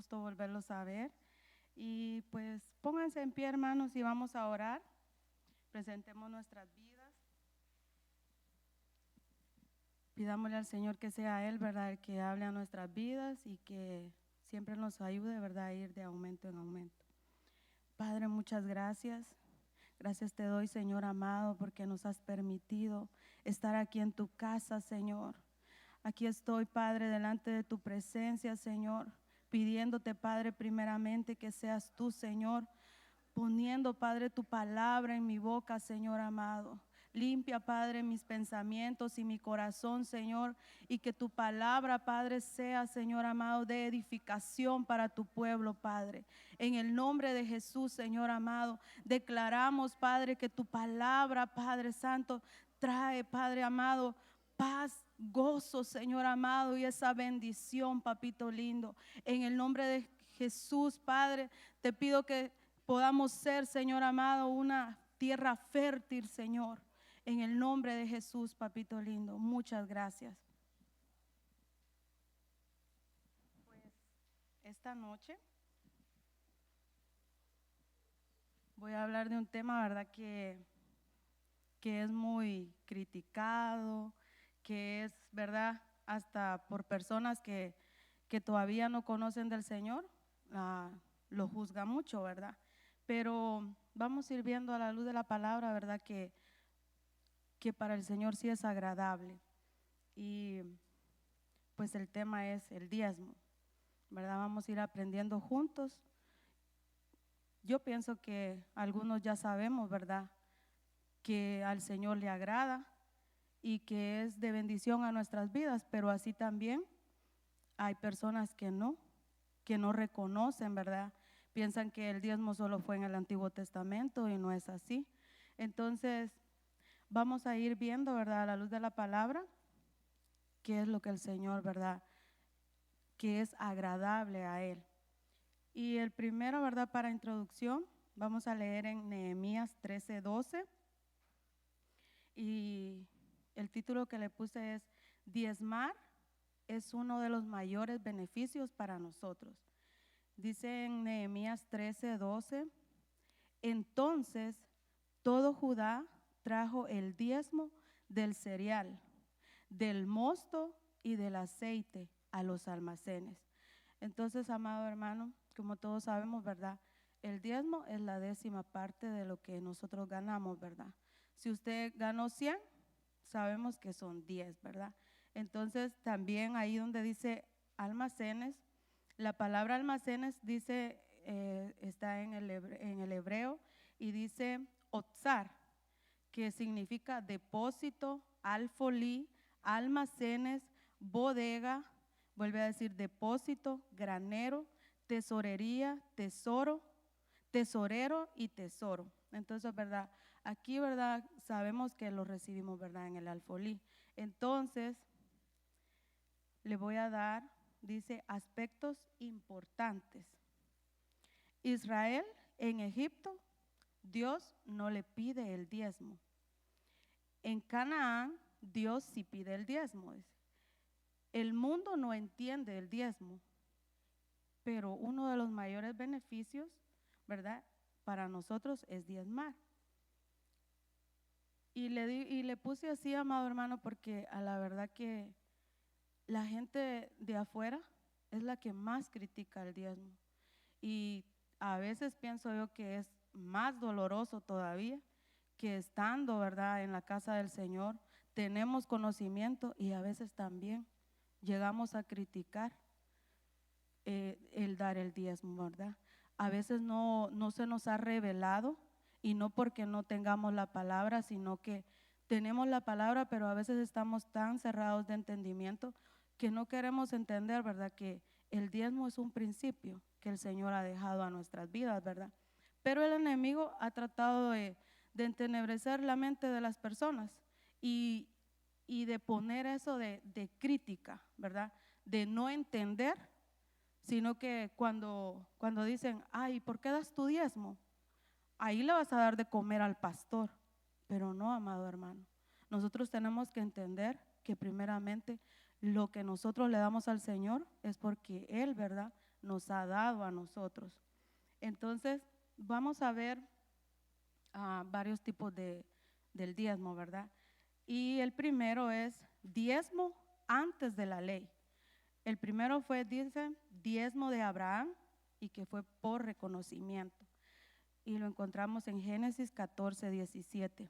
gusto volverlos a ver. Y pues pónganse en pie, hermanos, y vamos a orar. Presentemos nuestras vidas. Pidámosle al Señor que sea Él, ¿verdad?, el que hable a nuestras vidas y que siempre nos ayude, ¿verdad?, a ir de aumento en aumento. Padre, muchas gracias. Gracias te doy, Señor amado, porque nos has permitido estar aquí en tu casa, Señor. Aquí estoy, Padre, delante de tu presencia, Señor, pidiéndote, Padre, primeramente que seas tú, Señor, poniendo, Padre, tu palabra en mi boca, Señor amado. Limpia, Padre, mis pensamientos y mi corazón, Señor, y que tu palabra, Padre, sea, Señor amado, de edificación para tu pueblo, Padre. En el nombre de Jesús, Señor amado, declaramos, Padre, que tu palabra, Padre Santo, trae, Padre amado, paz, gozo, Señor amado, y esa bendición, papito lindo. En el nombre de Jesús, Padre, te pido que podamos ser, Señor amado, una tierra fértil, Señor. En el nombre de Jesús, papito lindo, muchas gracias. Pues esta noche voy a hablar de un tema, ¿verdad?, que es muy criticado, que es, ¿verdad?, hasta por personas que todavía no conocen del Señor, lo juzga mucho, ¿verdad? Pero vamos a ir viendo a la luz de la palabra, ¿verdad?, que para el Señor sí es agradable. Y pues el tema es el diezmo, ¿verdad? Vamos a ir aprendiendo juntos. Yo pienso que algunos ya sabemos, ¿verdad?, que al Señor le agrada y que es de bendición a nuestras vidas, pero así también hay personas que no reconocen, ¿verdad? Piensan que el diezmo solo fue en el Antiguo Testamento y no es así. Entonces, vamos a ir viendo, ¿verdad?, a la luz de la palabra, qué es lo que el Señor, ¿verdad?, que es agradable a Él. Y el primero, ¿verdad?, para introducción, vamos a leer en Nehemías 13:12. Y el título que le puse es: diezmar es uno de los mayores beneficios para nosotros. Dice en Nehemías 13:12: entonces todo Judá trajo el diezmo del cereal, del mosto y del aceite a los almacenes. Entonces, amado hermano, como todos sabemos, ¿verdad?, el diezmo es la 10ª parte de lo que nosotros ganamos, ¿verdad? Si usted ganó 100, sabemos que son 10, ¿verdad? Entonces, también ahí donde dice almacenes, la palabra almacenes dice, está en el hebreo y dice otzar, que significa depósito, alfolí, almacenes, bodega, vuelve a decir depósito, granero, tesorería, tesoro, tesorero y tesoro. Entonces, ¿verdad?, aquí, ¿verdad?, sabemos que lo recibimos, ¿verdad?, en el alfolí. Entonces, le voy a dar, dice, aspectos importantes. Israel en Egipto, Dios no le pide el diezmo. En Canaán, Dios sí pide el diezmo. Dice. El mundo no entiende el diezmo, pero uno de los mayores beneficios, ¿verdad?, para nosotros es diezmar. Y le puse así, amado hermano, porque a la verdad que la gente de afuera es la que más critica el diezmo. Y a veces pienso yo que es más doloroso todavía que estando, ¿verdad?, en la casa del Señor, tenemos conocimiento y a veces también llegamos a criticar el dar el diezmo, ¿verdad? A veces no se nos ha revelado, y no porque no tengamos la palabra, sino que tenemos la palabra, pero a veces estamos tan cerrados de entendimiento que no queremos entender, ¿verdad?, que el diezmo es un principio que el Señor ha dejado a nuestras vidas, ¿verdad? Pero el enemigo ha tratado de entenebrecer la mente de las personas y de poner eso de crítica, ¿verdad?, de no entender, sino que cuando dicen, ay, ¿por qué das tu diezmo? Ahí le vas a dar de comer al pastor. Pero no, amado hermano, nosotros tenemos que entender que primeramente lo que nosotros le damos al Señor es porque Él, ¿verdad?, nos ha dado a nosotros. Entonces, vamos a ver varios tipos del diezmo, ¿verdad? Y el primero es diezmo antes de la ley. El primero fue, dice, diezmo de Abraham y que fue por reconocimiento. Y lo encontramos en Génesis 14, 17.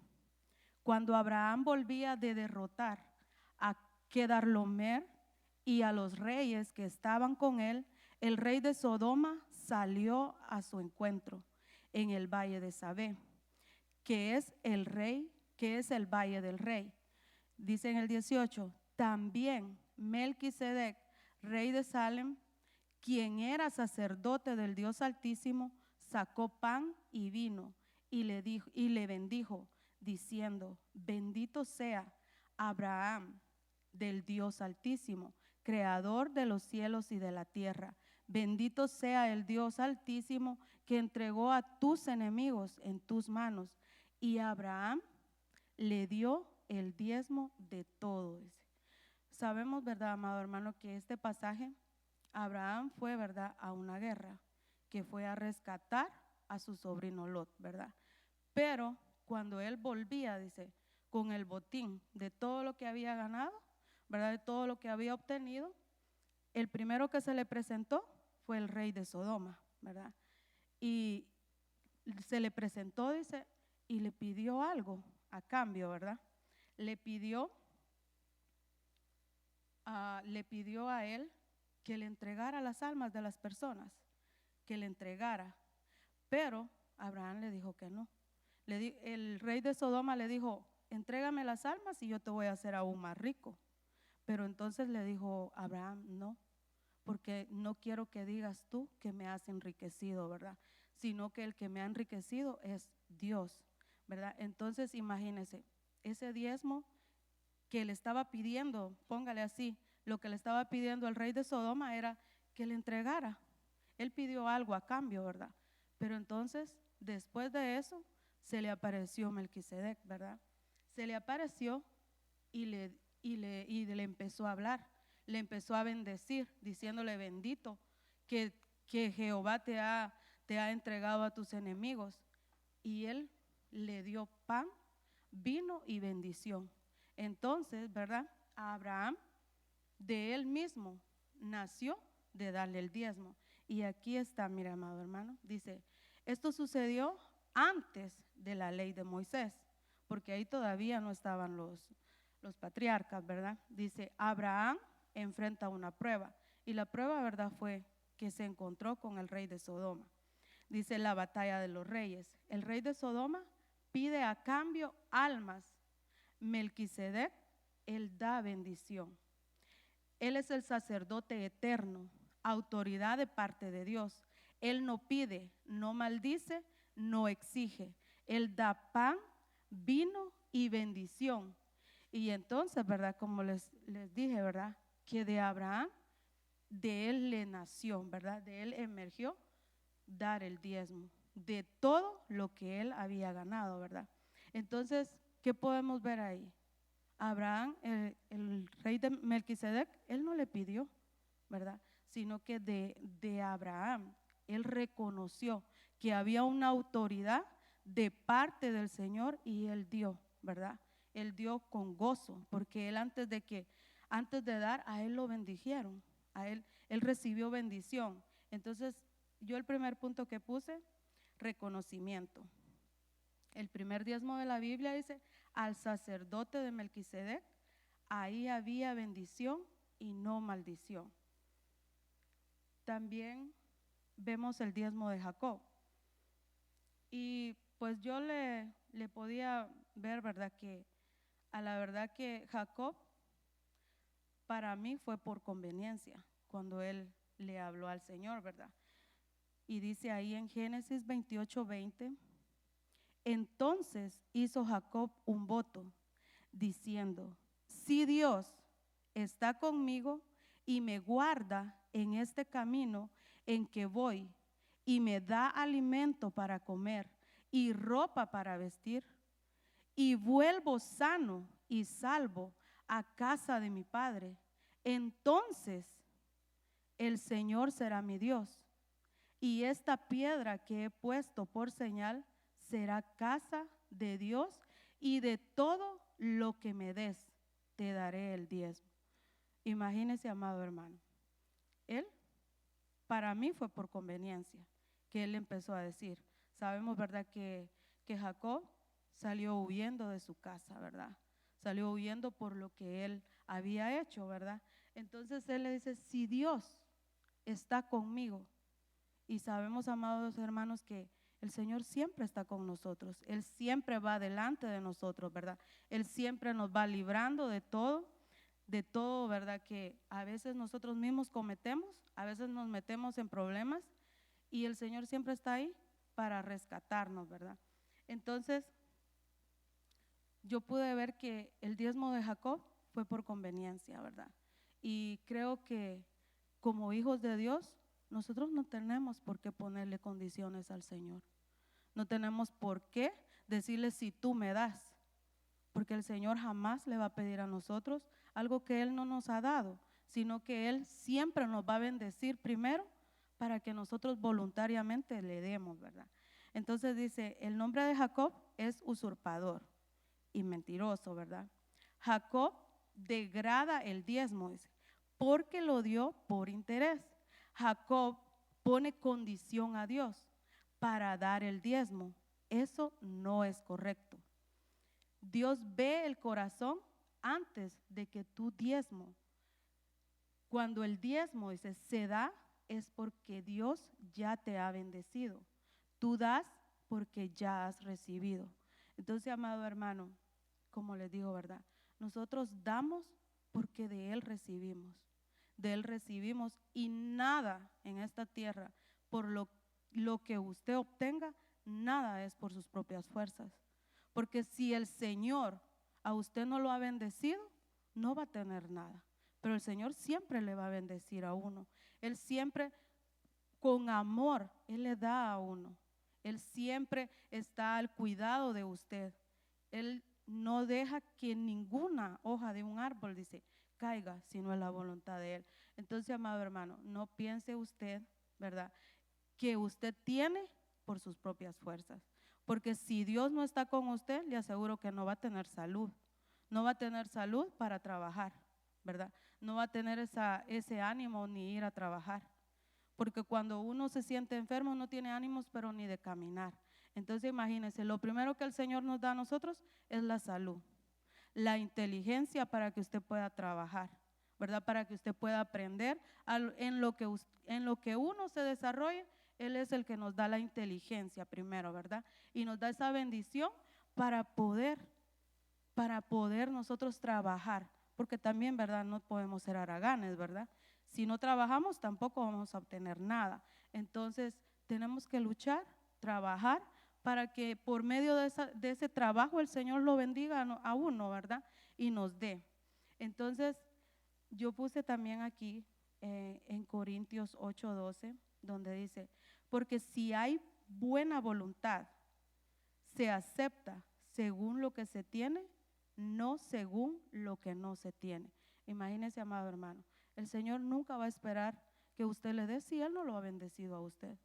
Cuando Abraham volvía de derrotar a Quedarlaomer y a los reyes que estaban con él, el rey de Sodoma salió a su encuentro en el valle de Sabé, que es el valle del rey. Dice en el 18, también Melquisedec, rey de Salem, quien era sacerdote del Dios Altísimo, sacó pan y vino y le bendijo, diciendo, bendito sea Abraham del Dios Altísimo, creador de los cielos y de la tierra. Bendito sea el Dios Altísimo que entregó a tus enemigos en tus manos. Y Abraham le dio el diezmo de todo. Sabemos, ¿verdad, amado hermano, que este pasaje, Abraham fue, ¿verdad?, a una guerra, que fue a rescatar a su sobrino Lot, ¿verdad? Pero cuando él volvía, dice, con el botín de todo lo que había ganado, ¿verdad?, de todo lo que había obtenido, el primero que se le presentó fue el rey de Sodoma, ¿verdad? Y se le presentó, dice, y le pidió algo a cambio, ¿verdad? Le pidió a él que le entregara las almas de las personas, que le entregara. Pero Abraham le dijo que no. El rey de Sodoma le dijo, entrégame las almas y yo te voy a hacer aún más rico. Pero entonces le dijo Abraham, no, porque no quiero que digas tú que me has enriquecido, ¿verdad? Sino que el que me ha enriquecido es Dios, ¿verdad? Entonces imagínese, ese diezmo que le estaba pidiendo, póngale así, lo que le estaba pidiendo el rey de Sodoma era que le entregara. Él pidió algo a cambio, ¿verdad? Pero entonces, después de eso, se le apareció Melquisedec, ¿verdad? Se le apareció y le empezó a hablar, le empezó a bendecir, diciéndole, bendito que Jehová te ha entregado a tus enemigos. Y él le dio pan, vino y bendición. Entonces, ¿verdad? A Abraham, de él mismo, nació de darle el diezmo. Y aquí está, mira, amado hermano, dice, esto sucedió antes de la ley de Moisés, porque ahí todavía no estaban los patriarcas, ¿verdad? Dice, Abraham enfrenta una prueba, y la prueba, ¿verdad?, fue que se encontró con el rey de Sodoma. Dice la batalla de los reyes. El rey de Sodoma pide a cambio almas. Melquisedec, él da bendición. Él es el sacerdote eterno, autoridad de parte de Dios. Él no pide, no maldice, no exige. Él da pan, vino y bendición. Y entonces, ¿verdad? Como les dije, ¿verdad? Que de Abraham, de él le nació, ¿verdad? De él emergió dar el diezmo de todo lo que él había ganado, ¿verdad? Entonces, ¿qué podemos ver ahí? Abraham, el rey de Melquisedec, él no le pidió, ¿verdad? Sino que de Abraham, él reconoció que había una autoridad de parte del Señor y él dio, ¿verdad? Él dio con gozo, porque él antes de dar, a él lo bendijeron, él recibió bendición. Entonces, yo el primer punto que puse, reconocimiento. El primer diezmo de la Biblia dice, al sacerdote de Melquisedec, ahí había bendición y no maldición. También vemos el diezmo de Jacob. Y pues yo le podía ver, ¿verdad?, que a la verdad que Jacob para mí fue por conveniencia cuando él le habló al Señor, ¿verdad? Y dice ahí en Génesis 28:20, entonces hizo Jacob un voto diciendo, si Dios está conmigo y me guarda en este camino en que voy y me da alimento para comer y ropa para vestir y vuelvo sano y salvo a casa de mi padre, entonces el Señor será mi Dios, y esta piedra que he puesto por señal será casa de Dios, y de todo lo que me des, te daré el diezmo. Imagínese, amado hermano, él, para mí fue por conveniencia que él empezó a decir. Sabemos, ¿verdad?, que Jacob salió huyendo de su casa, ¿verdad? Salió huyendo por lo que él había hecho, ¿verdad? Entonces él le dice, si Dios está conmigo, y sabemos, amados hermanos, que el Señor siempre está con nosotros, Él siempre va delante de nosotros, ¿verdad? Él siempre nos va librando de todo, ¿verdad? Que a veces nosotros mismos cometemos, a veces nos metemos en problemas y el Señor siempre está ahí para rescatarnos, ¿verdad? Entonces, yo pude ver que el diezmo de Jacob fue por conveniencia, ¿verdad? Y creo que como hijos de Dios, nosotros no tenemos por qué ponerle condiciones al Señor. No tenemos por qué decirle si tú me das, porque el Señor jamás le va a pedir a nosotros algo que Él no nos ha dado, sino que Él siempre nos va a bendecir primero para que nosotros voluntariamente le demos, ¿verdad? Entonces dice, el nombre de Jacob es usurpador y mentiroso, ¿verdad? Jacob degrada el diezmo, dice, porque lo dio por interés. Jacob pone condición a Dios para dar el diezmo. Eso no es correcto. Dios ve el corazón antes de que tú diezmo. Cuando el diezmo, dice, se da, es porque Dios ya te ha bendecido. Tú das porque ya has recibido. Entonces, amado hermano, como les digo, ¿verdad? Nosotros damos porque de Él recibimos. De Él recibimos y nada en esta tierra, por lo que usted obtenga, nada es por sus propias fuerzas. Porque si el Señor a usted no lo ha bendecido, no va a tener nada. Pero el Señor siempre le va a bendecir a uno. Él siempre, con amor, Él le da a uno. Él siempre está al cuidado de usted. Él no deja que ninguna hoja de un árbol, dice, caiga, si no es la voluntad de Él. Entonces, amado hermano, no piense usted, ¿verdad?, que usted tiene por sus propias fuerzas. Porque si Dios no está con usted, le aseguro que no va a tener salud. No va a tener salud para trabajar, ¿verdad? No va a tener ese ánimo ni ir a trabajar. Porque cuando uno se siente enfermo no tiene ánimos, pero ni de caminar. Entonces imagínense, lo primero que el Señor nos da a nosotros es la salud, la inteligencia para que usted pueda trabajar, ¿verdad? Para que usted pueda aprender en lo que uno se desarrolle. Él es el que nos da la inteligencia primero, ¿verdad? Y nos da esa bendición para poder nosotros trabajar, porque también, ¿verdad?, no podemos ser haraganes, ¿verdad? Si no trabajamos tampoco vamos a obtener nada. Entonces tenemos que luchar, trabajar, para que por medio de ese trabajo el Señor lo bendiga a uno, ¿verdad? Y nos dé. Entonces yo puse también aquí en Corintios 8:12, donde dice, porque si hay buena voluntad, se acepta según lo que se tiene, no según lo que no se tiene. Imagínese, amado hermano, el Señor nunca va a esperar que usted le dé si Él no lo ha bendecido a usted.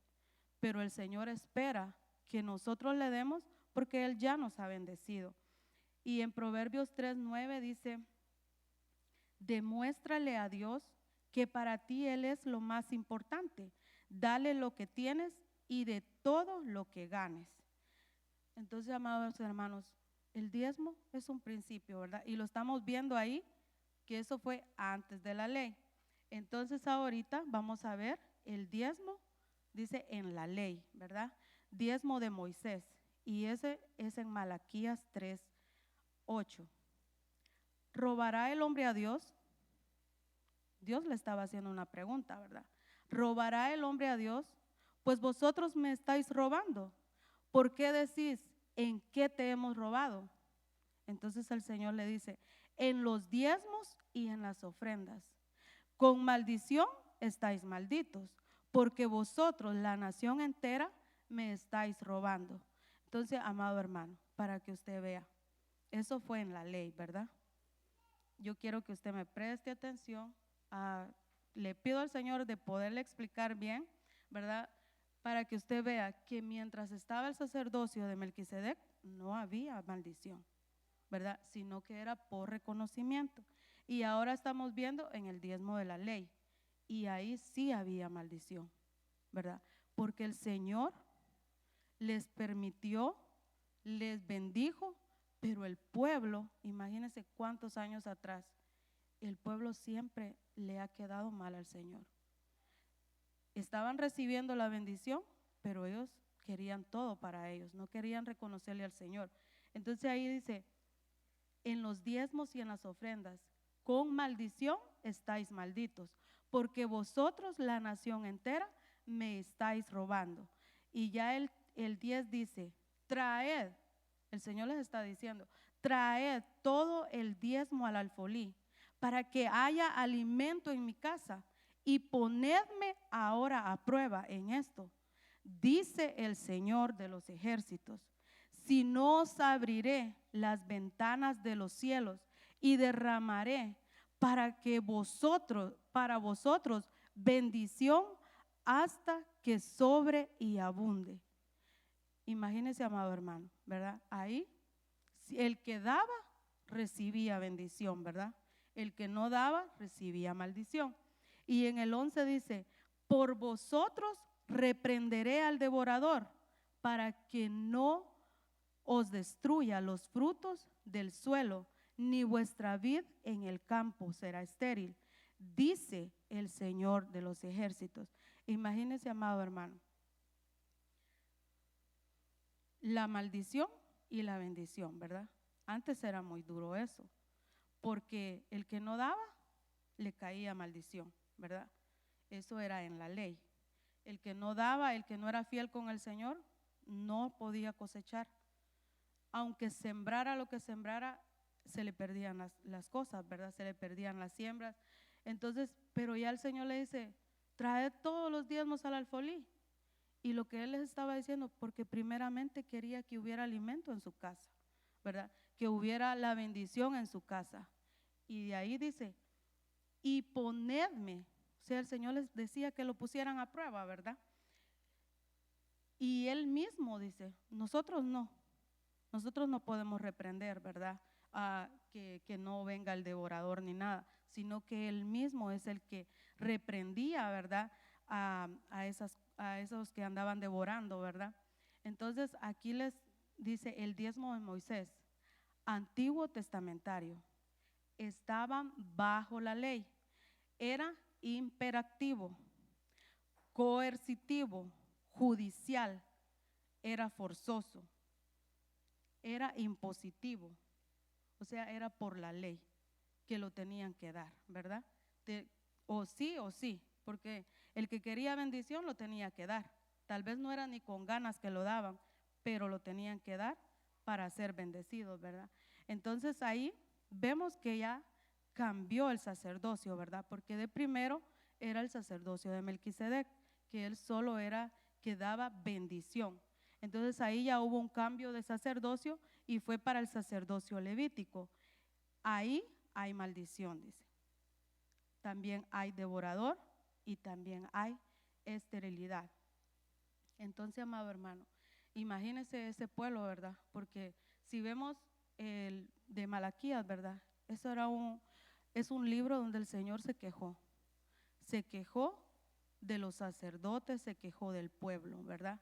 Pero el Señor espera que nosotros le demos porque Él ya nos ha bendecido. Y en Proverbios 3:9 dice, demuéstrale a Dios que para ti Él es lo más importante. Dale lo que tienes y de todo lo que ganes. Entonces, amados hermanos, el diezmo es un principio, ¿verdad? Y lo estamos viendo ahí, que eso fue antes de la ley. Entonces, ahorita vamos a ver el diezmo, dice en la ley, ¿verdad? Diezmo de Moisés. Y ese es en Malaquías 3:8. ¿Robará el hombre a Dios? Dios le estaba haciendo una pregunta, ¿verdad? ¿Robará el hombre a Dios? Pues vosotros me estáis robando. ¿Por qué decís, en qué te hemos robado? Entonces el Señor le dice, en los diezmos y en las ofrendas. Con maldición estáis malditos, porque vosotros, la nación entera, me estáis robando. Entonces, amado hermano, para que usted vea, eso fue en la ley, ¿verdad? Yo quiero que usted me preste atención a le pido al Señor de poderle explicar bien, ¿verdad? Para que usted vea que mientras estaba el sacerdocio de Melquisedec, no había maldición, ¿verdad? Sino que era por reconocimiento. Y ahora estamos viendo en el diezmo de la ley, y ahí sí había maldición, ¿verdad? Porque el Señor les permitió, les bendijo, pero el pueblo, imagínense cuántos años atrás, el pueblo siempre le ha quedado mal al Señor. Estaban recibiendo la bendición, pero ellos querían todo para ellos, no querían reconocerle al Señor. Entonces ahí dice, en los diezmos y en las ofrendas, con maldición estáis malditos, porque vosotros, la nación entera, me estáis robando. Y ya el 10 dice, traed, el Señor les está diciendo, traed todo el diezmo al alfolí, para que haya alimento en mi casa, y ponedme ahora a prueba en esto, dice el Señor de los ejércitos, si no os abriré las ventanas de los cielos y derramaré para vosotros bendición hasta que sobre y abunde. Imagínese, amado hermano, ¿verdad? Ahí el que daba recibía bendición, ¿verdad? El que no daba recibía maldición. Y en el 11 dice, por vosotros reprenderé al devorador para que no os destruya los frutos del suelo, ni vuestra vid en el campo será estéril, dice el Señor de los ejércitos. Imagínese, amado hermano, la maldición y la bendición, ¿verdad? Antes era muy duro eso, porque el que no daba, le caía maldición, ¿verdad? Eso era en la ley. El que no daba, el que no era fiel con el Señor, no podía cosechar. Aunque sembrara lo que sembrara, se le perdían las cosas, ¿verdad? Se le perdían las siembras. Entonces, pero ya el Señor le dice, traed todos los diezmos al alfolí. Y lo que Él les estaba diciendo, porque primeramente quería que hubiera alimento en su casa, ¿verdad? Que hubiera la bendición en su casa. Y de ahí dice, y ponedme, o sea, el Señor les decía que lo pusieran a prueba, ¿verdad? Y Él mismo dice, nosotros no podemos reprender, ¿verdad? Que no venga el devorador ni nada, sino que Él mismo es el que reprendía, ¿verdad? A esos que andaban devorando, ¿verdad? Entonces aquí les dice el diezmo de Moisés, Antiguo Testamentario, estaban bajo la ley, era imperativo, coercitivo, judicial, era forzoso, era impositivo, o sea, era por la ley que lo tenían que dar, ¿verdad? O sí, porque el que quería bendición lo tenía que dar. Tal vez no era ni con ganas que lo daban, pero lo tenían que dar para ser bendecidos, ¿verdad? Entonces ahí vemos que ya cambió el sacerdocio, ¿verdad? Porque de primero era el sacerdocio de Melquisedec, que él solo era que daba bendición. Entonces ahí ya hubo un cambio de sacerdocio y fue para el sacerdocio levítico. Ahí hay maldición, dice. También hay devorador y también hay esterilidad. Entonces, amado hermano, imagínese ese pueblo, ¿verdad? Porque si vemos el de Malaquías, ¿verdad? Es un libro donde el Señor se quejó. Se quejó de los sacerdotes, se quejó del pueblo, ¿verdad?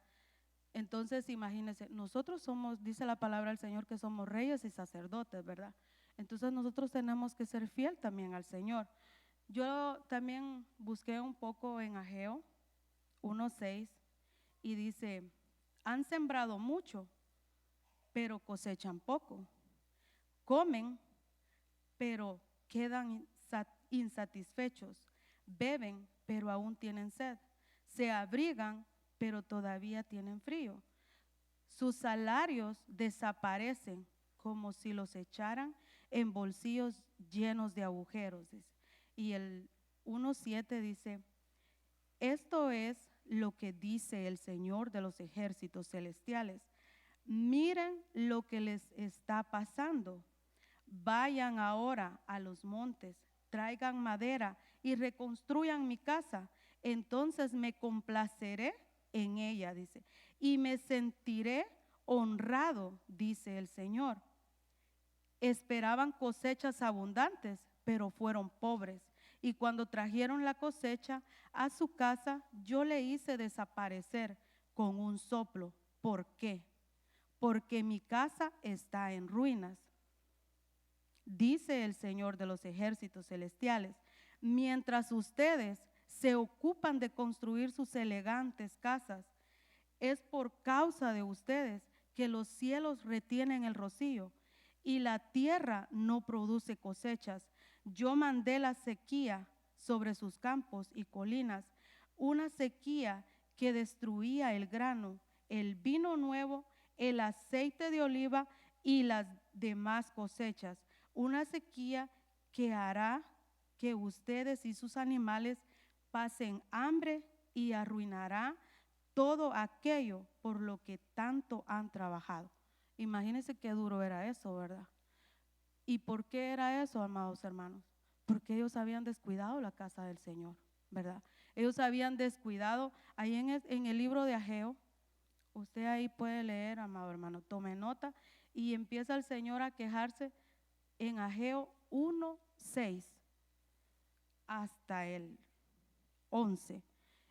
Entonces, imagínense, nosotros somos, dice la palabra del Señor, que somos reyes y sacerdotes, ¿verdad? Entonces nosotros tenemos que ser fiel también al Señor. Yo también busqué un poco en Ageo 1:6 y dice, han sembrado mucho, pero cosechan poco. Comen, pero quedan insatisfechos. Beben, pero aún tienen sed. Se abrigan, pero todavía tienen frío. Sus salarios desaparecen como si los echaran en bolsillos llenos de agujeros. Y el 1:7 dice, esto es lo que dice el Señor de los ejércitos celestiales. Miren lo que les está pasando. Vayan ahora a los montes, traigan madera y reconstruyan mi casa, entonces me complaceré en ella, dice, y me sentiré honrado, dice el Señor. Esperaban cosechas abundantes, pero fueron pobres. Y cuando trajeron la cosecha a su casa, yo le hice desaparecer con un soplo. ¿Por qué? Porque mi casa está en ruinas, dice el Señor de los ejércitos celestiales. Mientras ustedes se ocupan de construir sus elegantes casas, es por causa de ustedes que los cielos retienen el rocío y la tierra no produce cosechas. Yo mandé la sequía sobre sus campos y colinas, una sequía que destruía el grano, el vino nuevo, el aceite de oliva y las demás cosechas. Una sequía que hará que ustedes y sus animales pasen hambre y arruinará todo aquello por lo que tanto han trabajado. Imagínense qué duro era eso, ¿verdad? ¿Y por qué era eso, amados hermanos? Porque ellos habían descuidado la casa del Señor, ¿verdad? Ellos habían descuidado, ahí en el libro de Ageo, usted ahí puede leer, amado hermano, tome nota, y empieza el Señor a quejarse en Ageo 1:6 hasta el 11.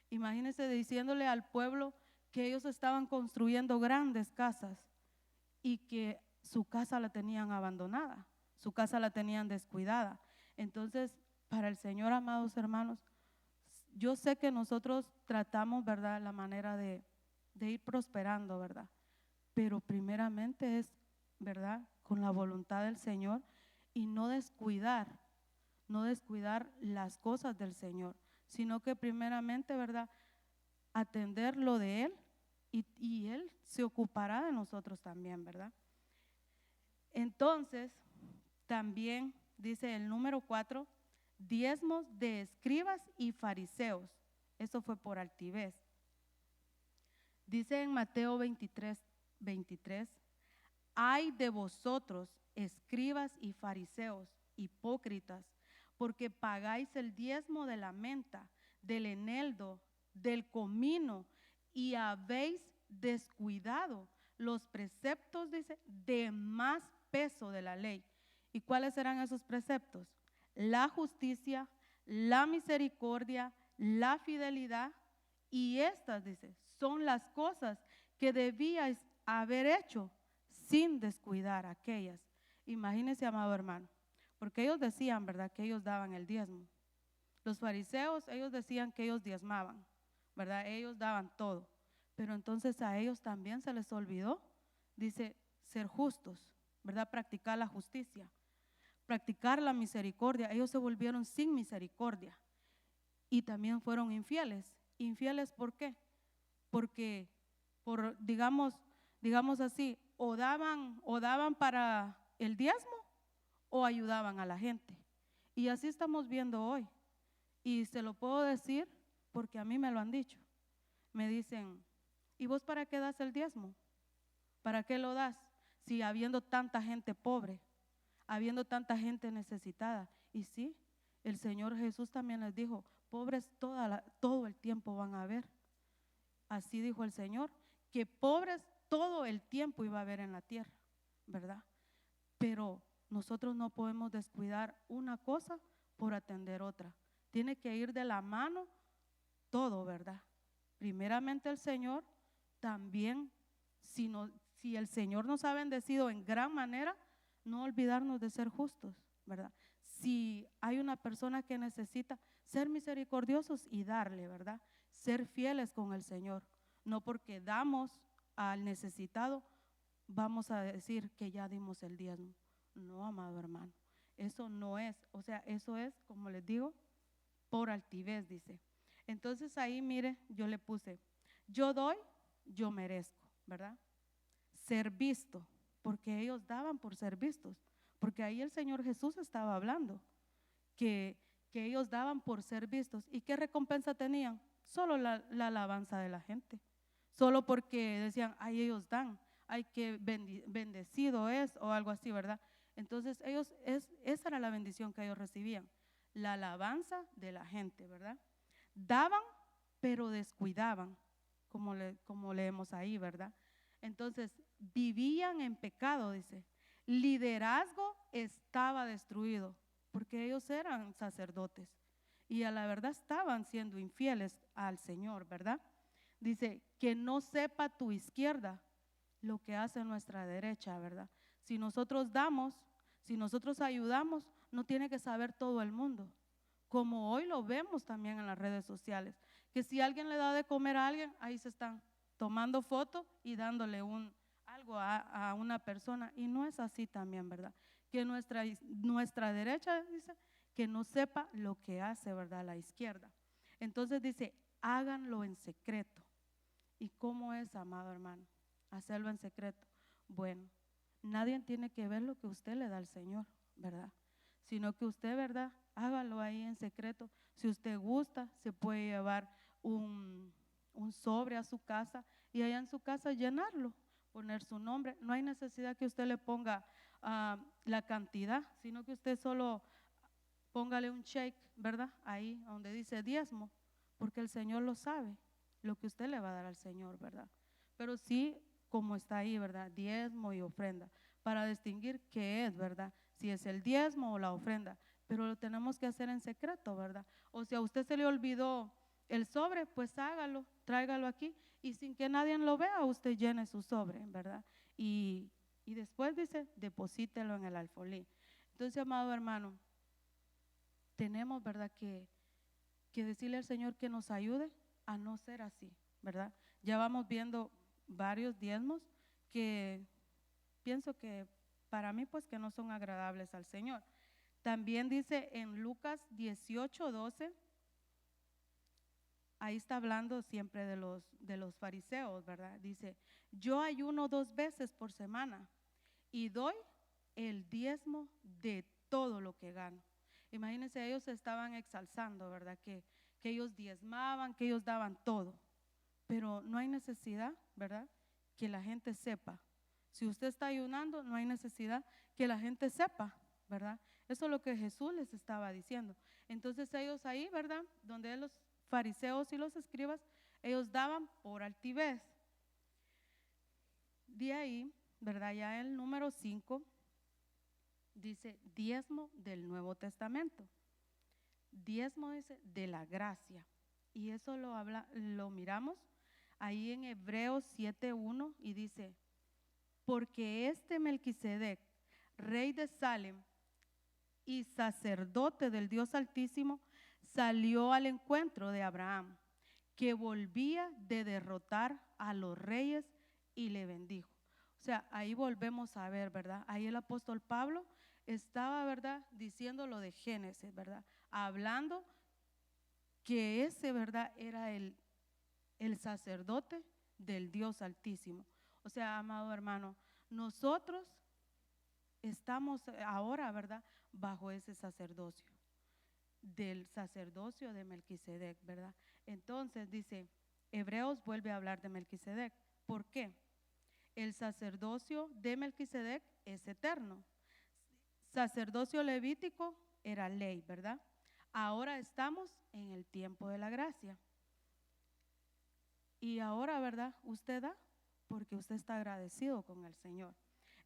Imagínense diciéndole al pueblo que ellos estaban construyendo grandes casas y que su casa la tenían abandonada, su casa la tenían descuidada. Entonces, para el Señor, amados hermanos, yo sé que nosotros tratamos, ¿verdad?, la manera de ir prosperando, ¿verdad? Pero primeramente es, ¿verdad?, con la voluntad del Señor y no descuidar las cosas del Señor, sino que primeramente, ¿verdad?, atender lo de Él y Él se ocupará de nosotros también, ¿verdad? Entonces, también dice el número 4, diezmos de escribas y fariseos. Eso fue por altivez. Dice en Mateo 23, ay de vosotros, escribas y fariseos, hipócritas, porque pagáis el diezmo de la menta, del eneldo, del comino, y habéis descuidado los preceptos, dice, de más peso de la ley. ¿Y cuáles serán esos preceptos? La justicia, la misericordia, la fidelidad, y estas, dice, son las cosas que debíais haber hecho sin descuidar aquellas. Imagínense, amado hermano, porque ellos decían, ¿verdad?, que ellos daban el diezmo. Los fariseos, ellos decían que ellos diezmaban, ¿verdad? Ellos daban todo. Pero entonces a ellos también se les olvidó, dice, ser justos, ¿verdad? Practicar la justicia, practicar la misericordia. Ellos se volvieron sin misericordia y también fueron infieles. ¿Infieles por qué? Porque, digamos así, o daban para el diezmo o ayudaban a la gente. Y así estamos viendo hoy. Y se lo puedo decir porque a mí me lo han dicho. Me dicen, ¿y vos para qué das el diezmo? ¿Para qué lo das? Si habiendo tanta gente pobre, habiendo tanta gente necesitada. Y sí, el Señor Jesús también les dijo, pobres todo el tiempo van a haber. Así dijo el Señor, que pobres todo el tiempo iba a haber en la tierra, ¿verdad? Pero nosotros no podemos descuidar una cosa por atender otra. Tiene que ir de la mano todo, ¿verdad? Primeramente el Señor, también si el Señor nos ha bendecido en gran manera, no olvidarnos de ser justos, ¿verdad? Si hay una persona que necesita, ser misericordiosos y darle, ¿verdad? Ser fieles con el Señor. No porque damos al necesitado, vamos a decir que ya dimos el diezmo. No, amado hermano, eso no es, o sea, eso es, como les digo, por altivez, dice. Entonces ahí, mire, yo le puse, yo doy, yo merezco, ¿verdad? Ser visto, porque ellos daban por ser vistos, porque ahí el Señor Jesús estaba hablando, que ellos daban por ser vistos. ¿Y qué recompensa tenían? Solo la alabanza de la gente, solo porque decían, ay, ellos dan, ay, que bendecido es, o algo así, ¿verdad? Entonces esa era la bendición que ellos recibían, la alabanza de la gente, ¿verdad? Daban, pero descuidaban, como leemos ahí, ¿verdad? Entonces, vivían en pecado, dice. Liderazgo estaba destruido, porque ellos eran sacerdotes y a la verdad estaban siendo infieles al Señor, ¿verdad? Dice, que no sepa tu izquierda lo que hace nuestra derecha, ¿verdad? Si nosotros damos, si nosotros ayudamos, no tiene que saber todo el mundo. Como hoy lo vemos también en las redes sociales, que si alguien le da de comer a alguien, ahí se están tomando fotos y dándole algo a una persona. Y no es así también, ¿verdad? Que nuestra derecha dice que no sepa lo que hace, ¿verdad? La izquierda. Entonces dice, háganlo en secreto. ¿Y cómo es, amado hermano? Hacerlo en secreto. Bueno, nadie tiene que ver lo que usted le da al Señor, ¿verdad? Sino que usted, ¿verdad? Hágalo ahí en secreto. Si usted gusta, se puede llevar un sobre a su casa y allá en su casa llenarlo, poner su nombre. No hay necesidad que usted le ponga la cantidad, sino que usted solo póngale un check, ¿verdad? Ahí donde dice diezmo, porque el Señor lo sabe, lo que usted le va a dar al Señor, ¿verdad? Pero sí, como está ahí, ¿verdad? Diezmo y ofrenda, para distinguir qué es, ¿verdad? Si es el diezmo o la ofrenda, pero lo tenemos que hacer en secreto, ¿verdad? O si a usted se le olvidó el sobre, pues hágalo, tráigalo aquí y sin que nadie lo vea, usted llene su sobre, ¿verdad? Y después dice, deposítelo en el alfolí. Entonces, amado hermano, tenemos, ¿verdad?, que decirle al Señor que nos ayude a no ser así, ¿verdad? Ya vamos viendo varios diezmos que pienso que para mí pues que no son agradables al Señor. También dice en Lucas 18:12, ahí está hablando siempre de los fariseos, ¿verdad? Dice, yo ayuno 2 veces por semana y doy el diezmo de todo lo que gano. Imagínense, ellos se estaban exalzando, ¿verdad? Que ellos diezmaban, que ellos daban todo, pero no hay necesidad, ¿verdad? Que la gente sepa. Si usted está ayunando, no hay necesidad que la gente sepa, ¿verdad? Eso es lo que Jesús les estaba diciendo. Entonces ellos ahí, ¿verdad? Donde los fariseos y los escribas, ellos daban por altivez. De ahí, ¿verdad? Ya el número 5 dice diezmo del Nuevo Testamento. Diezmo dice de la gracia. Y eso lo miramos ahí en Hebreos 7:1 y dice, porque este Melquisedec, rey de Salem y sacerdote del Dios Altísimo, salió al encuentro de Abraham, que volvía de derrotar a los reyes y le bendijo. O sea, ahí volvemos a ver, ¿verdad? Ahí el apóstol Pablo estaba, ¿verdad?, diciendo lo de Génesis, ¿verdad? Hablando que ese, ¿verdad?, era el sacerdote del Dios Altísimo. O sea, amado hermano, nosotros estamos ahora, ¿verdad?, bajo ese sacerdocio, del sacerdocio de Melquisedec, ¿verdad? Entonces dice, Hebreos vuelve a hablar de Melquisedec. ¿Por qué? El sacerdocio de Melquisedec es eterno. Sacerdocio levítico era ley, ¿verdad? Ahora estamos en el tiempo de la gracia. Y ahora, ¿verdad? Usted da porque usted está agradecido con el Señor.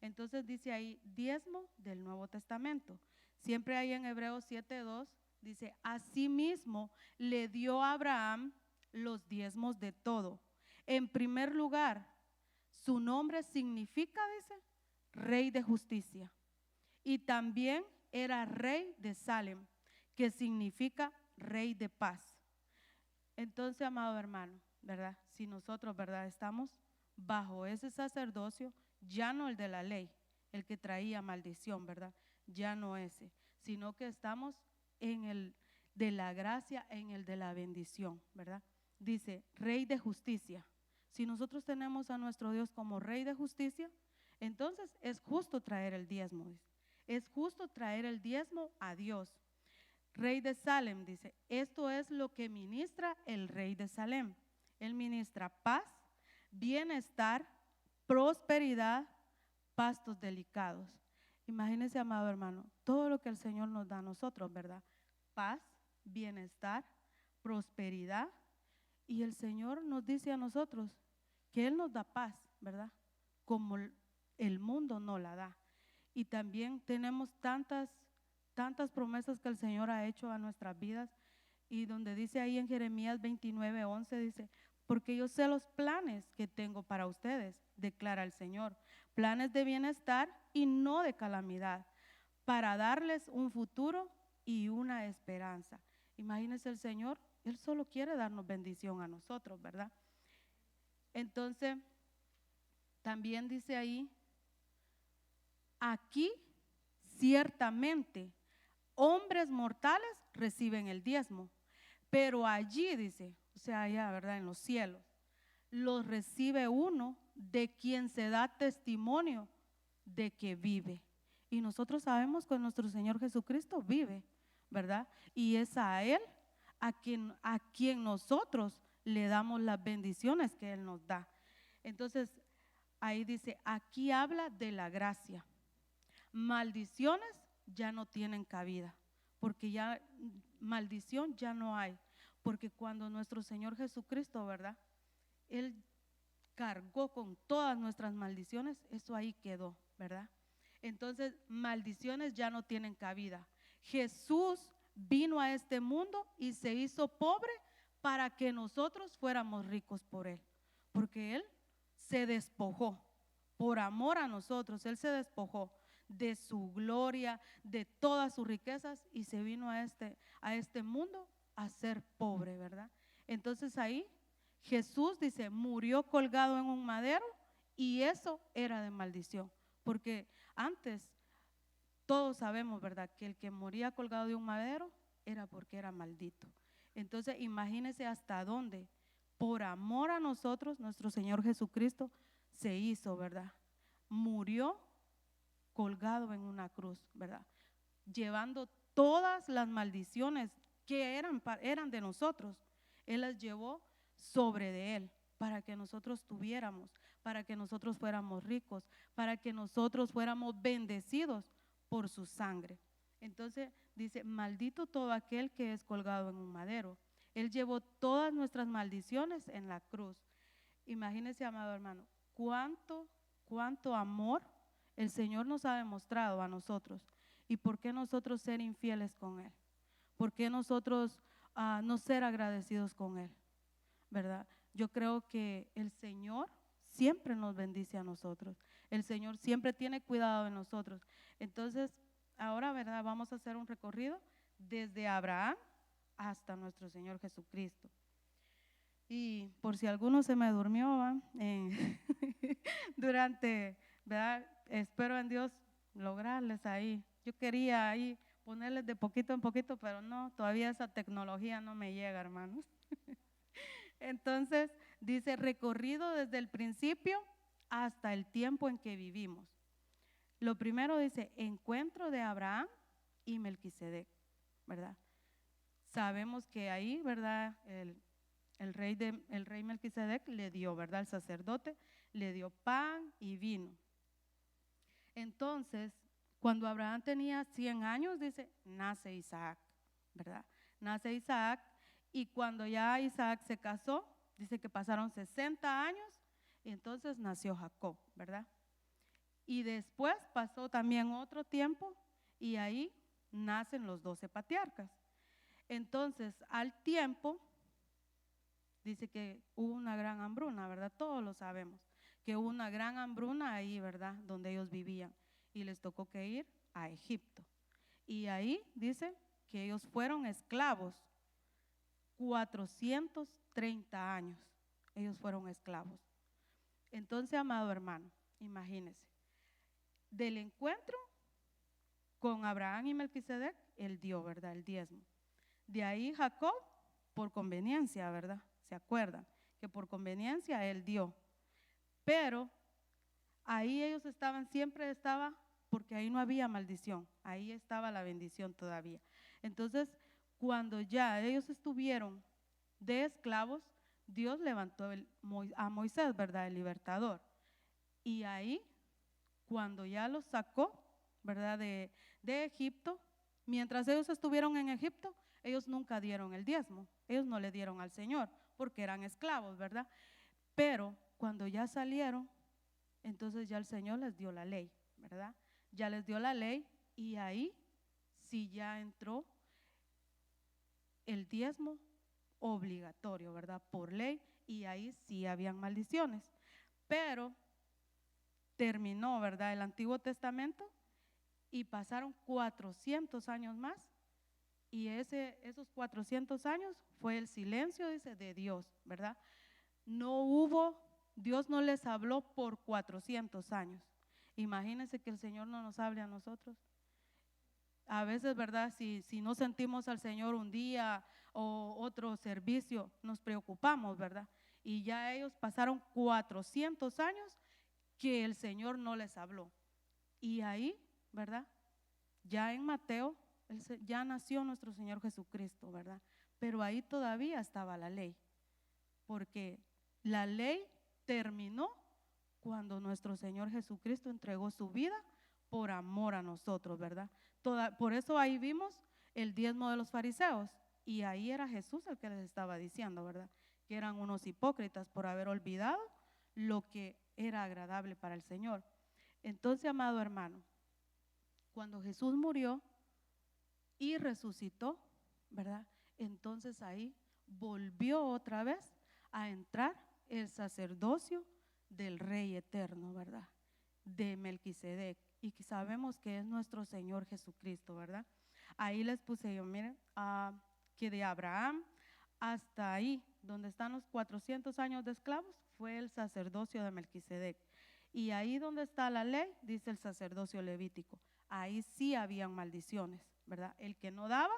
Entonces dice ahí, diezmo del Nuevo Testamento. Siempre ahí en Hebreos 7:2 dice, asimismo le dio a Abraham los diezmos de todo. En primer lugar, su nombre significa, dice, rey de justicia. Y también era rey de Salem, que significa rey de paz. Entonces, amado hermano, ¿verdad? Si nosotros, ¿verdad?, estamos bajo ese sacerdocio, ya no el de la ley, el que traía maldición, ¿verdad? Ya no ese, sino que estamos en el de la gracia, en el de la bendición, ¿verdad? Dice, rey de justicia. Si nosotros tenemos a nuestro Dios como rey de justicia, entonces es justo traer el diezmo. Es justo traer el diezmo a Dios. Rey de Salem dice, esto es lo que ministra el rey de Salem. Él ministra paz, bienestar, prosperidad, pastos delicados. Imagínense, amado hermano, todo lo que el Señor nos da a nosotros, ¿verdad? paz, bienestar, prosperidad. Y el Señor nos dice a nosotros que Él nos da paz, ¿verdad? Como el mundo no la da. Y también tenemos tantas promesas que el Señor ha hecho a nuestras vidas, y donde dice ahí en Jeremías 29:11, dice, porque yo sé los planes que tengo para ustedes, declara el Señor, planes de bienestar y no de calamidad, para darles un futuro y una esperanza. Imagínense, el Señor, Él solo quiere darnos bendición a nosotros, ¿verdad? Entonces, también dice ahí, aquí ciertamente hombres mortales reciben el diezmo, pero allí dice, o sea, allá, ¿verdad? En los cielos, los recibe uno de quien se da testimonio de que vive. Y nosotros sabemos que nuestro Señor Jesucristo vive, ¿verdad? Y es a Él a quien nosotros le damos las bendiciones que Él nos da. Entonces, ahí dice, aquí habla de la gracia. Maldiciones ya no tienen cabida, porque ya maldición ya no hay, porque cuando nuestro Señor Jesucristo, ¿verdad? Él cargó con todas nuestras maldiciones, eso ahí quedó, ¿verdad? Entonces, maldiciones ya no tienen cabida. Jesús vino a este mundo y se hizo pobre para que nosotros fuéramos ricos por Él, porque Él se despojó por amor a nosotros. Él se despojó de su gloria, de todas sus riquezas, y se vino a este mundo a ser pobre, ¿verdad? Entonces ahí Jesús dice, murió colgado en un madero, y eso era de maldición, porque antes todos sabemos, ¿verdad?, que el que moría colgado de un madero era porque era maldito. Entonces imagínense hasta dónde, por amor a nosotros, nuestro Señor Jesucristo se hizo, ¿verdad? Murió colgado en una cruz, ¿verdad? Llevando todas las maldiciones que eran de nosotros. Él las llevó sobre de Él, para que nosotros tuviéramos, para que nosotros fuéramos ricos, para que nosotros fuéramos bendecidos por su sangre. Entonces dice, maldito todo aquel que es colgado en un madero. Él llevó todas nuestras maldiciones en la cruz. Imagínese, amado hermano, cuánto amor el Señor nos ha demostrado a nosotros. ¿Y por qué nosotros ser infieles con Él? ¿Por qué nosotros no ser agradecidos con Él? ¿Verdad? Yo creo que el Señor siempre nos bendice a nosotros. El Señor siempre tiene cuidado de nosotros. Entonces, ahora, ¿verdad?, vamos a hacer un recorrido desde Abraham hasta nuestro Señor Jesucristo. Y por si alguno se me durmió durante, ¿verdad?, espero en Dios lograrles ahí. Yo quería ahí ponerles de poquito en poquito, pero no, todavía esa tecnología no me llega, hermanos. Entonces, dice, recorrido desde el principio hasta el tiempo en que vivimos. Lo primero dice, encuentro de Abraham y Melquisedec, ¿verdad? Sabemos que ahí, ¿verdad?, el rey Melquisedec le dio, ¿verdad?, el sacerdote, le dio pan y vino. Entonces, cuando Abraham tenía 100 años, dice, nace Isaac, ¿verdad? Nace Isaac, y cuando ya Isaac se casó, dice que pasaron 60 años, y entonces nació Jacob, ¿verdad? Y después pasó también otro tiempo, y ahí nacen los 12 patriarcas. Entonces, al tiempo, dice que hubo una gran hambruna, ¿verdad? Todos lo sabemos, que hubo una gran hambruna ahí, ¿verdad?, donde ellos vivían, y les tocó que ir a Egipto. Y ahí dice que ellos fueron esclavos 430 años, ellos fueron esclavos. Entonces, amado hermano, imagínese, del encuentro con Abraham y Melquisedec, él dio, ¿verdad?, el diezmo. De ahí Jacob, por conveniencia, ¿verdad?, ¿se acuerdan? Que por conveniencia él dio. Pero ahí ellos siempre estaba, porque ahí no había maldición, ahí estaba la bendición todavía. Entonces, cuando ya ellos estuvieron de esclavos, Dios levantó a Moisés, ¿verdad?, el libertador. Y ahí, cuando ya los sacó, ¿verdad?, de Egipto, Mientras ellos estuvieron en Egipto, ellos nunca dieron el diezmo, ellos no le dieron al Señor porque eran esclavos, ¿verdad? Pero cuando ya salieron, entonces ya el Señor les dio la ley, ¿verdad? Ya les dio la ley y ahí sí ya entró el diezmo obligatorio, ¿verdad? Por ley, y ahí sí habían maldiciones. Pero terminó, ¿verdad? El Antiguo Testamento y pasaron 400 años más y esos 400 años fue el silencio, dice, de Dios, ¿verdad? No hubo, Dios no les habló por 400 años. Imagínense que el Señor no nos hable a nosotros. A veces, ¿verdad? Si no sentimos al Señor un día o otro servicio, nos preocupamos, ¿verdad? Y ya ellos pasaron 400 años que el Señor no les habló. Y ahí, ¿verdad? Ya en Mateo, ya nació nuestro Señor Jesucristo, ¿verdad? Pero ahí todavía estaba la ley, porque la ley terminó cuando nuestro Señor Jesucristo entregó su vida por amor a nosotros, ¿verdad? Por eso ahí vimos el diezmo de los fariseos y ahí era Jesús el que les estaba diciendo, ¿verdad? Que eran unos hipócritas por haber olvidado lo que era agradable para el Señor. Entonces, amado hermano, cuando Jesús murió y resucitó, ¿verdad? Entonces ahí volvió otra vez a entrar el sacerdocio del Rey eterno, ¿verdad? De Melquisedec, y que sabemos que es nuestro Señor Jesucristo, ¿verdad? Ahí les puse yo, miren, que de Abraham hasta ahí, donde están los 400 años de esclavos, fue el sacerdocio de Melquisedec. Y ahí donde está la ley, dice el sacerdocio levítico, ahí sí habían maldiciones, ¿verdad? El que no daba,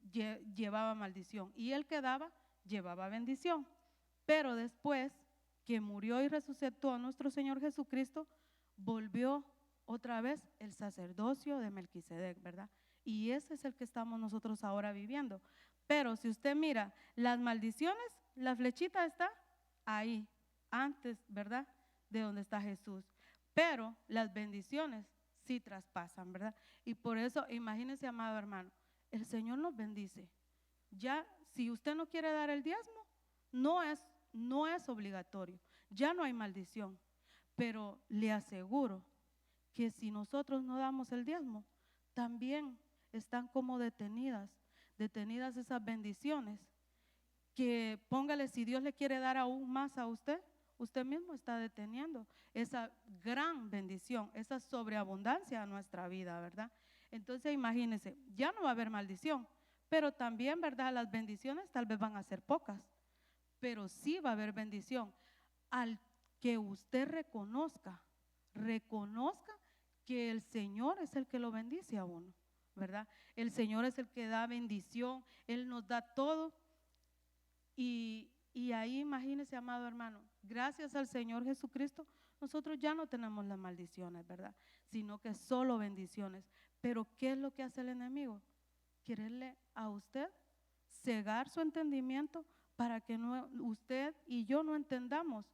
llevaba maldición, y el que daba, llevaba bendición. Pero después que murió y resucitó nuestro Señor Jesucristo, volvió otra vez el sacerdocio de Melquisedec, ¿verdad? Y ese es el que estamos nosotros ahora viviendo. Pero si usted mira las maldiciones, la flechita está ahí, antes, ¿verdad? De donde está Jesús. Pero las bendiciones sí traspasan, ¿verdad? Y por eso, imagínese, amado hermano, el Señor nos bendice. Ya, si usted no quiere dar el diezmo, no es obligatorio, ya no hay maldición. Pero le aseguro que si nosotros no damos el diezmo, también están como detenidas esas bendiciones, que póngale, si Dios le quiere dar aún más a usted, usted mismo está deteniendo esa gran bendición, esa sobreabundancia a nuestra vida, ¿verdad? Entonces imagínese, ya no va a haber maldición, pero también, ¿verdad? Las bendiciones tal vez van a ser pocas, pero sí va a haber bendición al que usted reconozca que el Señor es el que lo bendice a uno, ¿verdad? El Señor es el que da bendición, Él nos da todo. Y ahí imagínese, amado hermano, gracias al Señor Jesucristo, nosotros ya no tenemos las maldiciones, ¿verdad? Sino que solo bendiciones. Pero ¿qué es lo que hace el enemigo? Quererle a usted cegar su entendimiento para que usted y yo no entendamos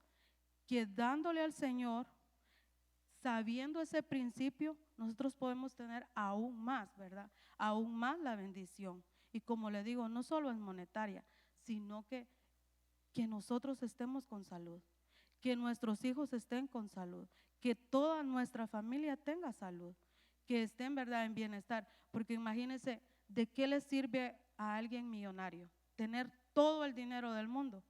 que dándole al Señor, sabiendo ese principio, nosotros podemos tener aún más, ¿verdad? Aún más la bendición. Y como le digo, no solo es monetaria, sino que nosotros estemos con salud, que nuestros hijos estén con salud, que toda nuestra familia tenga salud, que estén, ¿verdad?, en bienestar. Porque imagínense, ¿de qué le sirve a alguien millonario tener todo el dinero del mundo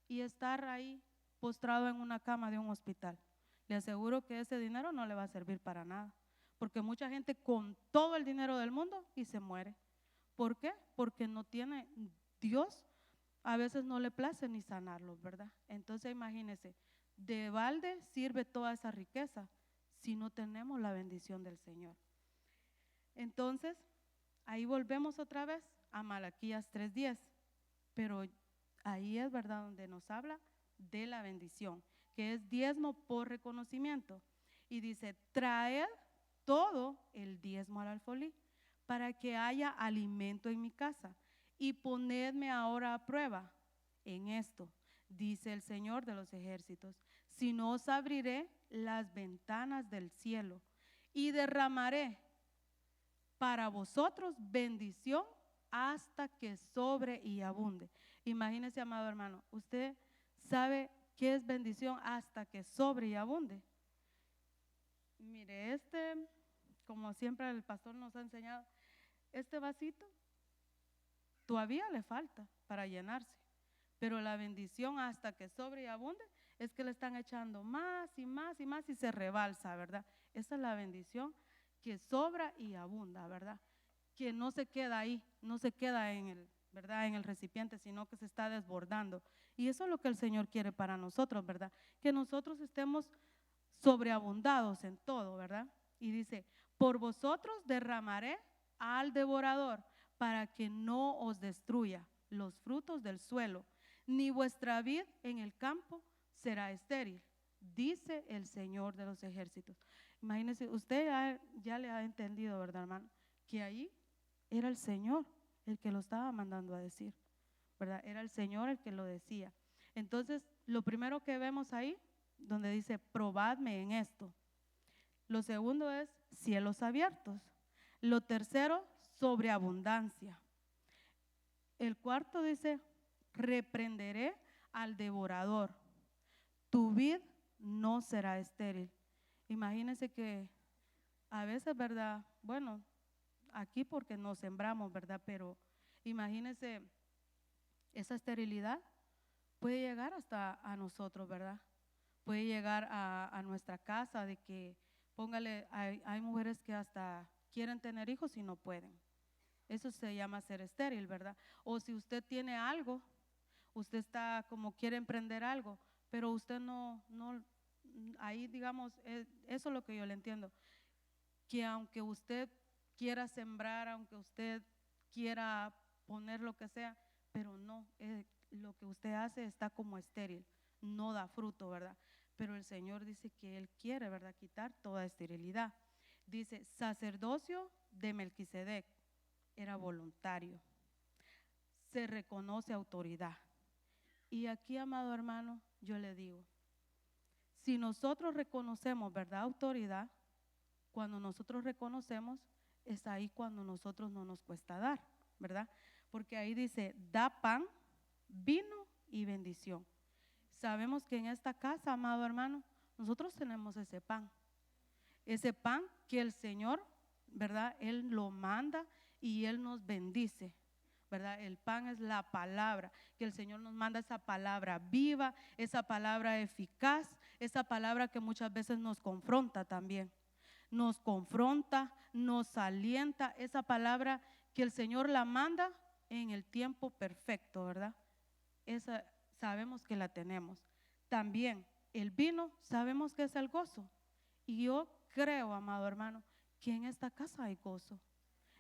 y estar ahí postrado en una cama de un hospital? Le aseguro que ese dinero no le va a servir para nada, porque mucha gente con todo el dinero del mundo y se muere. ¿Por qué? Porque no tiene Dios. A veces no le place ni sanarlos, ¿verdad? Entonces imagínense, de balde sirve toda esa riqueza si no tenemos la bendición del Señor. Entonces, ahí volvemos otra vez a Malaquías 3:10, pero ahí es, ¿verdad?, donde nos habla de la bendición, que es diezmo por reconocimiento. Y dice, traed todo el diezmo al alfolí para que haya alimento en mi casa. Y ponedme ahora a prueba en esto, dice el Señor de los ejércitos, si no os abriré las ventanas del cielo y derramaré para vosotros bendición hasta que sobre y abunde. Imagínese, amado hermano, usted sabe qué es bendición hasta que sobre y abunde. Mire, como siempre el pastor nos ha enseñado, este vasito todavía le falta para llenarse, pero la bendición hasta que sobre y abunde es que le están echando más y más y más y se rebalsa, ¿verdad? Esa es la bendición que sobra y abunda, ¿verdad? Que no se queda ahí, no se queda en el, ¿verdad? En el recipiente, sino que se está desbordando. Y eso es lo que el Señor quiere para nosotros, ¿verdad? Que nosotros estemos sobreabundados en todo, ¿verdad? Y dice, por vosotros derramaré al devorador para que no os destruya los frutos del suelo, ni vuestra vid en el campo será estéril, dice el Señor de los ejércitos. Imagínense, usted ya le ha entendido, ¿verdad, hermano? Que ahí era el Señor el que lo estaba mandando a decir, ¿verdad? Era el Señor el que lo decía. Entonces, lo primero que vemos ahí, donde dice, probadme en esto. Lo segundo es cielos abiertos. Lo tercero, sobreabundancia. El cuarto dice, reprenderé al devorador. Tu vid no será estéril. Imagínense que a veces, ¿verdad? Bueno, aquí porque no sembramos, ¿verdad? Pero imagínense, esa esterilidad puede llegar hasta a nosotros, ¿verdad? Puede llegar a nuestra casa, de que, póngale, hay mujeres que hasta quieren tener hijos y no pueden. Eso se llama ser estéril, ¿verdad? O si usted tiene algo, usted está como quiere emprender algo, pero usted no, ahí digamos, eso es lo que yo le entiendo, que aunque usted quiera sembrar, aunque usted quiera poner lo que sea, pero no, lo que usted hace está como estéril, no da fruto, ¿verdad? Pero el Señor dice que Él quiere, ¿verdad?, quitar toda esterilidad. Dice, sacerdocio de Melquisedec, era voluntario, se reconoce autoridad. Y aquí, amado hermano, yo le digo, si nosotros reconocemos, ¿verdad?, autoridad, cuando nosotros reconocemos, es ahí cuando nosotros no nos cuesta dar, ¿verdad? Porque ahí dice, da pan, vino y bendición. Sabemos que en esta casa, amado hermano, nosotros tenemos ese pan que el Señor, ¿verdad?, Él lo manda y Él nos bendice, ¿verdad? El pan es la palabra, que el Señor nos manda, esa palabra viva, esa palabra eficaz, esa palabra que muchas veces nos confronta también. Nos confronta, nos alienta, esa palabra que el Señor la manda en el tiempo perfecto, ¿verdad? Esa sabemos que la tenemos. También el vino, sabemos que es el gozo. Y yo creo, amado hermano, que en esta casa hay gozo.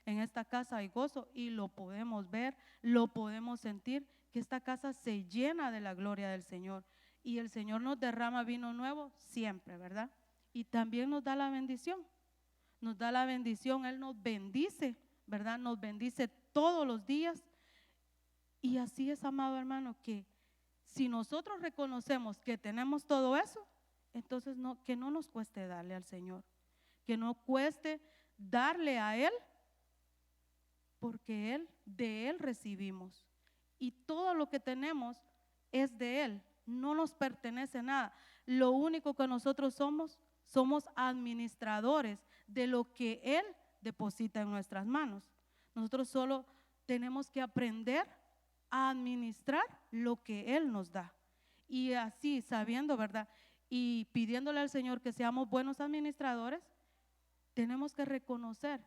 En esta casa hay gozo y lo podemos ver, lo podemos sentir, que esta casa se llena de la gloria del Señor. Y el Señor nos derrama vino nuevo siempre, ¿verdad? Y también nos da la bendición. Nos da la bendición, Él nos bendice, ¿verdad? Nos bendice todos los días. Y así es, amado hermano, que si nosotros reconocemos que tenemos todo eso, entonces que no nos cueste darle al Señor, que no cueste darle a Él, porque de Él recibimos. Y todo lo que tenemos es de Él, no nos pertenece nada. Lo único que nosotros somos administradores de lo que Él deposita en nuestras manos. Nosotros solo tenemos que aprender a administrar lo que Él nos da. Y así, sabiendo, ¿verdad?, y pidiéndole al Señor que seamos buenos administradores, tenemos que reconocer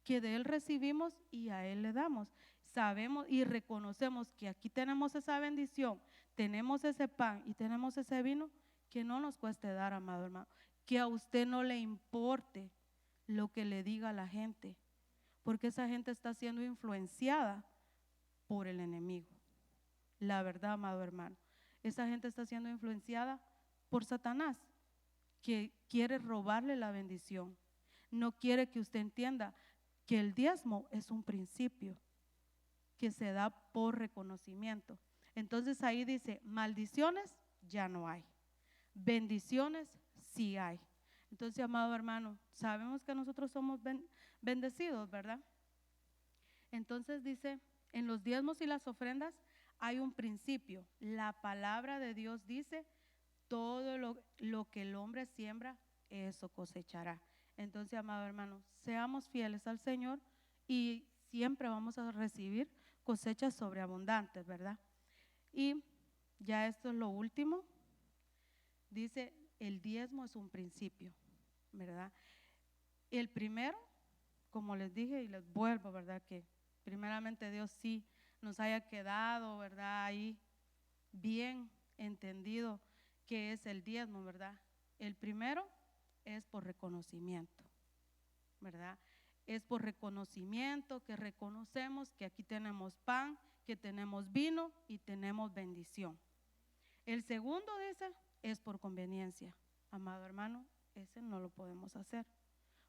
que de Él recibimos y a Él le damos. Sabemos y reconocemos que aquí tenemos esa bendición, tenemos ese pan y tenemos ese vino, que no nos cueste dar, amado hermano, que a usted no le importe lo que le diga la gente, porque esa gente está siendo influenciada por el enemigo. La verdad, amado hermano, esa gente está siendo influenciada por Satanás, que quiere robarle la bendición. No quiere que usted entienda que el diezmo es un principio que se da por reconocimiento. Entonces ahí dice, maldiciones ya no hay, bendiciones sí hay. Entonces, amado hermano, sabemos que nosotros somos bendecidos, ¿verdad? Entonces dice, en los diezmos y las ofrendas hay un principio. La palabra de Dios dice, todo lo que el hombre siembra, eso cosechará. Entonces, amado hermano, seamos fieles al Señor y siempre vamos a recibir cosechas sobreabundantes, ¿verdad? Y ya esto es lo último. Dice, el diezmo es un principio, ¿verdad? El primero, como les dije y les vuelvo, ¿verdad? Que primeramente Dios sí nos haya quedado, ¿verdad? Ahí bien entendido qué es el diezmo, ¿verdad? El primero es por reconocimiento, ¿verdad? Es por reconocimiento que reconocemos que aquí tenemos pan, que tenemos vino y tenemos bendición. El segundo dice es por conveniencia. Amado hermano, ese no lo podemos hacer,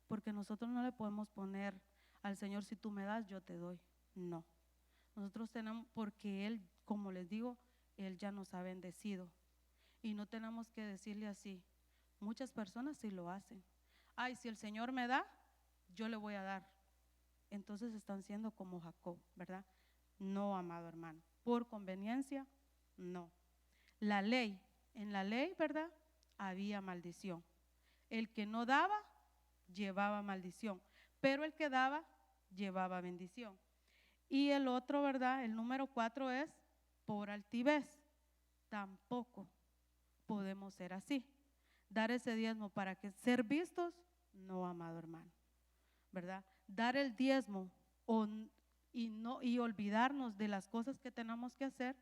porque nosotros no le podemos poner al Señor, si tú me das, yo te doy. No. Nosotros tenemos, porque Él, como les digo, Él ya nos ha bendecido. Y no tenemos que decirle así. Muchas personas sí lo hacen. Ay, si el Señor me da, yo le voy a dar. Entonces están siendo como Jacob, ¿verdad? No, amado hermano. Por conveniencia, no. La ley, en la ley, ¿verdad? Había maldición. El que no daba, llevaba maldición. Pero el que daba, llevaba bendición. Y el otro, ¿verdad? El número 4 es por altivez. Tampoco podemos ser así. Dar ese diezmo para que ser vistos, no, amado hermano, ¿verdad? Dar el diezmo y olvidarnos de las cosas que tenemos que hacer,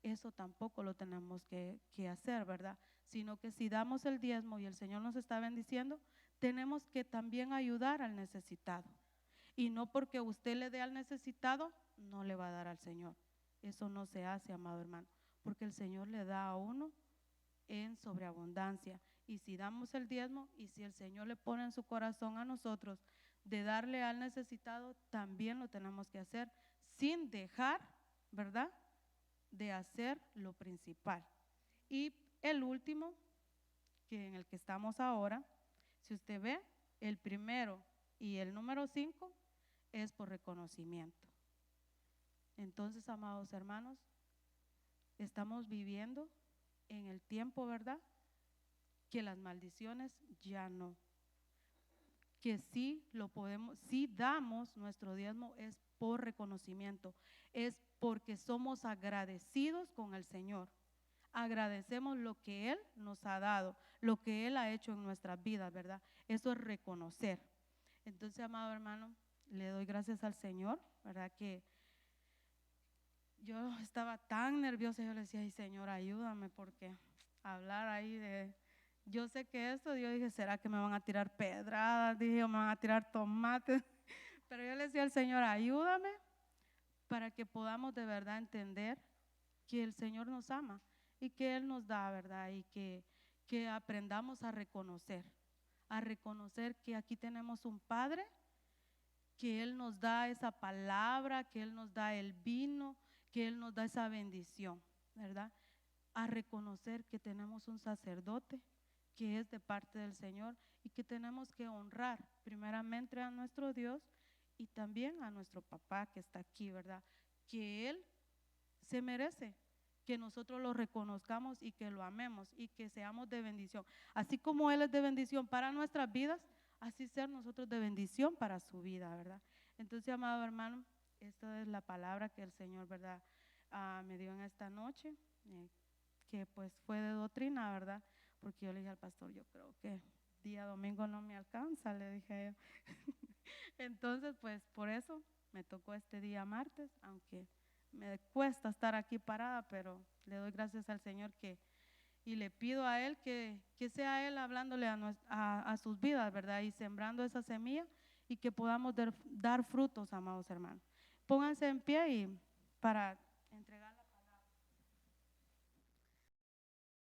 eso tampoco lo tenemos que hacer, ¿verdad? Sino que si damos el diezmo y el Señor nos está bendiciendo, tenemos que también ayudar al necesitado. Y no porque usted le dé al necesitado, no le va a dar al Señor. Eso no se hace, amado hermano, porque el Señor le da a uno en sobreabundancia. Y si damos el diezmo y si el Señor le pone en su corazón a nosotros de darle al necesitado, también lo tenemos que hacer sin dejar, ¿verdad?, de hacer lo principal. Y el último, que en el que estamos ahora, si usted ve, el primero y el número 5 es por reconocimiento. Entonces, amados hermanos, estamos viviendo en el tiempo, ¿verdad?, que las maldiciones ya no. Que sí lo podemos, sí damos nuestro diezmo es por reconocimiento, es porque somos agradecidos con el Señor. Agradecemos lo que Él nos ha dado, lo que Él ha hecho en nuestras vidas, ¿verdad? Eso es reconocer. Entonces, amado hermano, le doy gracias al Señor, ¿verdad? Que yo estaba tan nerviosa, yo le decía, ay Señor, ayúdame, porque hablar ahí de, yo sé que esto, yo dije, ¿será que me van a tirar pedradas? Dije, o me van a tirar tomates, pero yo le decía al Señor, ayúdame para que podamos de verdad entender que el Señor nos ama y que Él nos da, ¿verdad? Y que aprendamos a reconocer que aquí tenemos un Padre, que Él nos da esa palabra, que Él nos da el vino, que Él nos da esa bendición, ¿verdad? A reconocer que tenemos un sacerdote que es de parte del Señor y que tenemos que honrar primeramente a nuestro Dios y también a nuestro papá que está aquí, ¿verdad? Que Él se merece que nosotros lo reconozcamos y que lo amemos y que seamos de bendición. Así como Él es de bendición para nuestras vidas, así ser nosotros de bendición para su vida, ¿verdad? Entonces, amado hermano, esta es la palabra que el Señor, ¿verdad?, me dio en esta noche, que pues fue de doctrina, ¿verdad? Porque yo le dije al pastor, yo creo que día domingo no me alcanza, le dije yo. Entonces, pues por eso me tocó este día martes, aunque me cuesta estar aquí parada, pero le doy gracias al Señor y le pido a Él que sea Él hablándole a sus vidas, ¿verdad? Y sembrando esa semilla y que podamos dar frutos, amados hermanos. Pónganse en pie y para entregar.